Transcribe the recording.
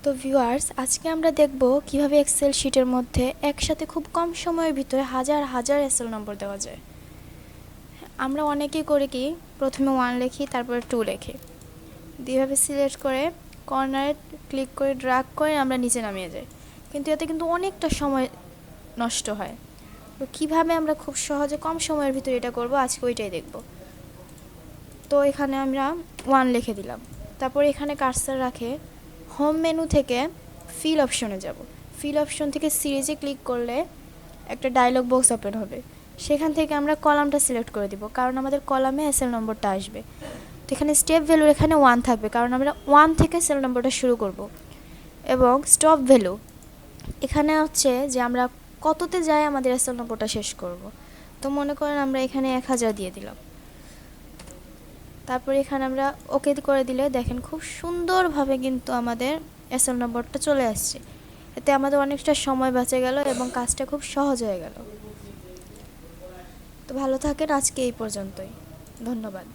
তো ভিউয়ার্স, আজকে আমরা দেখব কিভাবে এক্সেল শিটের মধ্যে একসাথে খুব কম সময়ের ভিতরে হাজার হাজার এসএল নম্বর দেওয়া যায়। আমরা অনেকেই করি কি, প্রথমে 1 লিখি, তারপরে 2 লিখি, এভাবে সিলেক্ট করে কর্নারে ক্লিক করে ড্র্যাগ করে আমরা নিচে নামিয়ে যাই, কিন্তু এতে কিন্তু অনেকটা সময় নষ্ট হয়। তো কীভাবে আমরা খুব সহজে কম সময়ের ভিতরে এটা করব, আজকে ওইটাই দেখব। তো এখানে আমরা 1 লিখে দিলাম, তারপর এখানে কার্সার রাখে হোম মেনু থেকে ফিল অপশনে যাব। ফিল অপশন থেকে সিরিজে ক্লিক করলে একটা ডায়লগ বক্স ওপেন হবে, সেখান থেকে আমরা কলামটা সিলেক্ট করে দিব, কারণ আমাদের কলামে এসএল নম্বরটা আসবে। তো এখানে স্টেপ ভ্যালুর এখানে 1 থাকবে, কারণ আমরা 1 থেকে সেল নম্বরটা শুরু করব। এবং স্টপ ভ্যালু এখানে হচ্ছে যে আমরা কততে যাই আমাদের এসএল নম্বরটা শেষ করব। তো মনে করেন আমরা এখানে 1000 দিয়ে দিলাম, তারপর এখানে আমরা ওকে করে দিলে দেখেন খুব সুন্দরভাবে কিন্তু আমাদের এসএল নম্বরটা চলে আসছে। এতে আমাদের অনেকটা সময় বেঁচে গেল এবং কাজটা খুব সহজ হয়ে গেল। তো ভালো থাকেন, আজকে এই পর্যন্তই, ধন্যবাদ।